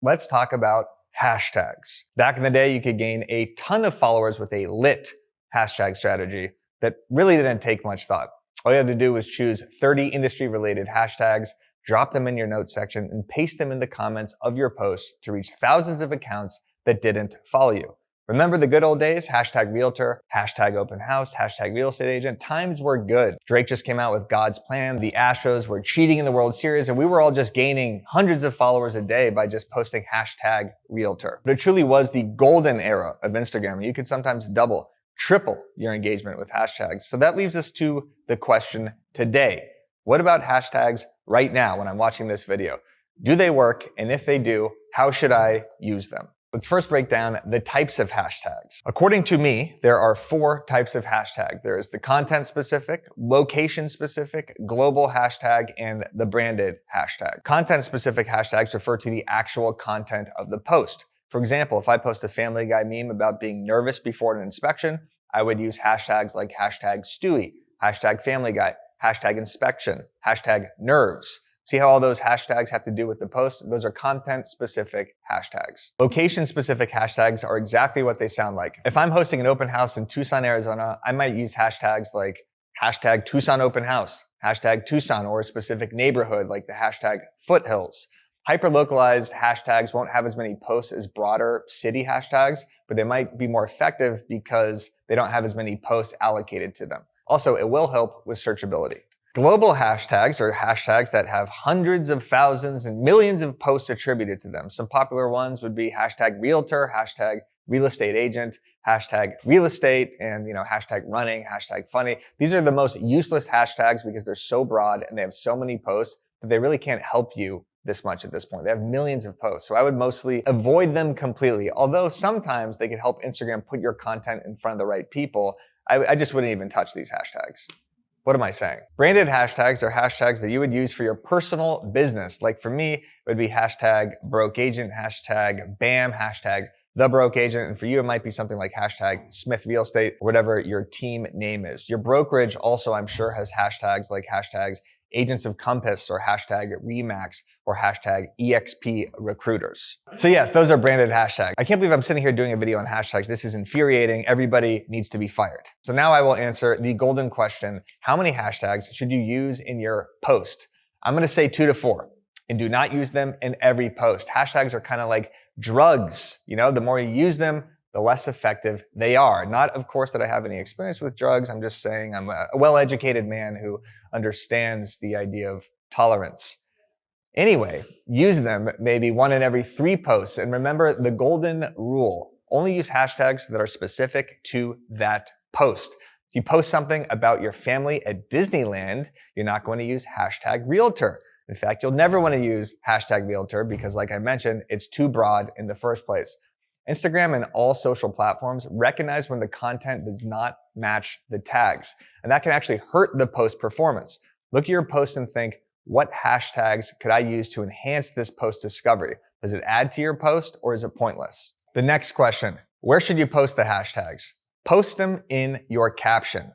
let's talk about hashtags. Back in the day, you could gain a ton of followers with a lit hashtag strategy that really didn't take much thought. All you had to do was choose 30 industry-related hashtags, drop them in your notes section, and paste them in the comments of your post to reach thousands of accounts that didn't follow you. Remember the good old days? Hashtag realtor, hashtag open house, hashtag real estate agent. Times were good. Drake just came out with God's plan. The Astros were cheating in the World Series, and we were all just gaining hundreds of followers a day by just posting hashtag realtor. But it truly was the golden era of Instagram. You could sometimes double, triple your engagement with hashtags. So that leaves us to the question today. What about hashtags right now when I'm watching this video? Do they work? And if they do, how should I use them? Let's first break down the types of hashtags. According to me, there are 4 types of hashtag. There is the content specific, location specific, global hashtag, and the branded hashtag. Content specific hashtags refer to the actual content of the post. For example, if I post a Family Guy meme about being nervous before an inspection, I would use hashtags like hashtag Stewie, hashtag Family Guy, hashtag inspection, hashtag nerves. See how all those hashtags have to do with the post? Those are content-specific hashtags. Location-specific hashtags are exactly what they sound like. If I'm hosting an open house in Tucson, Arizona, I might use hashtags like hashtag Tucson open house, hashtag Tucson, or a specific neighborhood like the hashtag foothills. Hyper-localized hashtags won't have as many posts as broader city hashtags, but they might be more effective because they don't have as many posts allocated to them. Also, it will help with searchability. Global hashtags are hashtags that have hundreds of thousands and millions of posts attributed to them. Some popular ones would be hashtag realtor, hashtag real estate agent, hashtag real estate, and hashtag running, hashtag funny. These are the most useless hashtags because they're so broad and they have so many posts that they really can't help you this much at this point. They have millions of posts. So I would mostly avoid them completely. Although sometimes they could help Instagram put your content in front of the right people. I just wouldn't even touch these hashtags. What am I saying? Branded hashtags are hashtags that you would use for your personal business. Like for me, it would be hashtag broke agent, hashtag BAM, hashtag the broke agent. And for you, it might be something like hashtag Smith Real Estate, or whatever your team name is. Your brokerage also, I'm sure, has hashtags like hashtags Agents of Compass, or hashtag Remax, or hashtag EXP Recruiters. So yes, those are branded hashtags. I can't believe I'm sitting here doing a video on hashtags. This is infuriating. Everybody needs to be fired. So now I will answer the golden question. How many hashtags should you use in your post? I'm gonna say 2 to 4, and do not use them in every post. Hashtags are kind of like drugs. The more you use them, the less effective they are. Not, of course, that I have any experience with drugs. I'm just saying I'm a well-educated man who understands the idea of tolerance. Anyway, use them maybe 1 in every 3 posts. And remember the golden rule. Only use hashtags that are specific to that post. If you post something about your family at Disneyland, you're not going to use hashtag realtor. In fact, you'll never want to use hashtag realtor because, like I mentioned, it's too broad in the first place. Instagram and all social platforms recognize when the content does not match the tags, and that can actually hurt the post performance. Look at your post and think, what hashtags could I use to enhance this post discovery? Does it add to your post, or is it pointless? The next question, where should you post the hashtags? Post them in your caption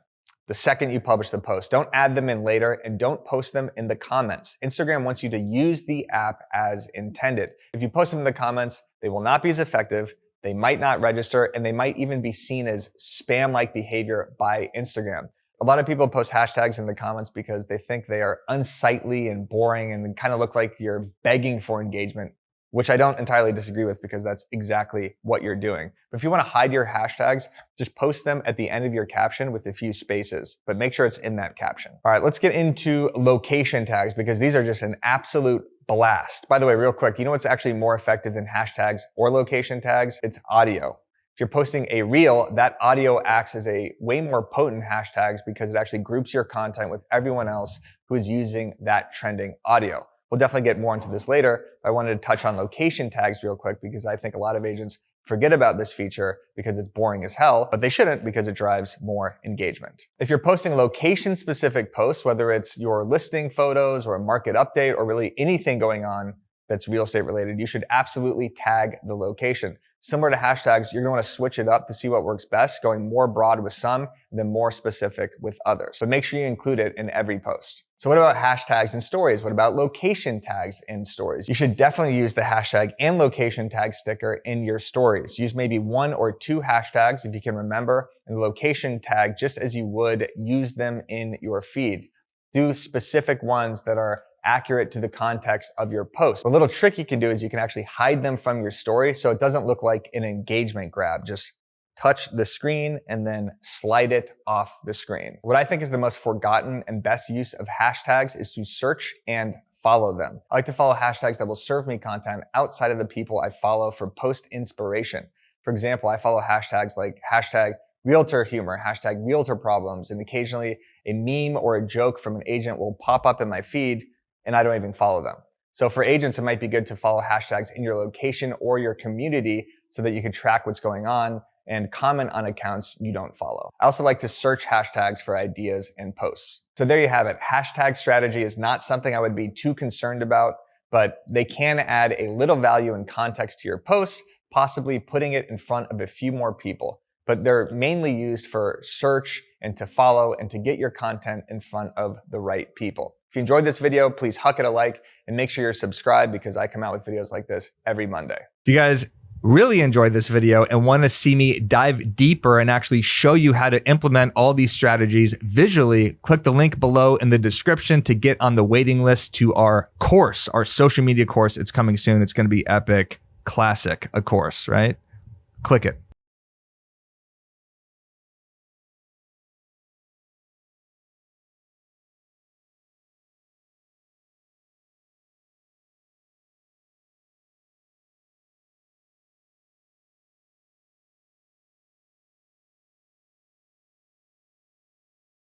the second you publish the post. Don't add them in later, and don't post them in the comments. Instagram wants you to use the app as intended. If you post them in the comments, they will not be as effective, they might not register, and they might even be seen as spam-like behavior by Instagram. A lot of people post hashtags in the comments because they think they are unsightly and boring and kind of look like you're begging for engagement, which I don't entirely disagree with because that's exactly what you're doing. But if you want to hide your hashtags, just post them at the end of your caption with a few spaces, but make sure it's in that caption. All right, let's get into location tags because these are just an absolute blast. By the way, real quick, you know what's actually more effective than hashtags or location tags? It's audio. If you're posting a reel, that audio acts as a way more potent hashtags because it actually groups your content with everyone else who is using that trending audio. We'll definitely get more into this later. I wanted to touch on location tags real quick because I think a lot of agents forget about this feature because it's boring as hell, but they shouldn't because it drives more engagement. If you're posting location-specific posts, whether it's your listing photos or a market update or really anything going on that's real estate related, you should absolutely tag the location. Similar to hashtags, you're going to want to switch it up to see what works best, going more broad with some and then more specific with others. But make sure you include it in every post. So what about hashtags and stories? What about location tags in stories? You should definitely use the hashtag and location tag sticker in your stories. Use maybe 1 or 2 hashtags if you can remember, and the location tag just as you would use them in your feed. Do specific ones that are accurate to the context of your post. A little trick you can do is you can actually hide them from your story so it doesn't look like an engagement grab. Just touch the screen and then slide it off the screen. What I think is the most forgotten and best use of hashtags is to search and follow them. I like to follow hashtags that will serve me content outside of the people I follow for post inspiration. For example, I follow hashtags like hashtag realtor humor, hashtag realtor problems, and occasionally a meme or a joke from an agent will pop up in my feed and I don't even follow them. So for agents, it might be good to follow hashtags in your location or your community so that you can track what's going on and comment on accounts you don't follow. I also like to search hashtags for ideas and posts. So there you have it. Hashtag strategy is not something I would be too concerned about, but they can add a little value and context to your posts, possibly putting it in front of a few more people. But they're mainly used for search and to follow and to get your content in front of the right people. If you enjoyed this video, please huck it a like and make sure you're subscribed because I come out with videos like this every Monday. If you guys really enjoyed this video and want to see me dive deeper and actually show you how to implement all these strategies visually, click the link below in the description to get on the waiting list to our course, our social media course. It's coming soon. It's going to be epic, classic, a course, right? Click it.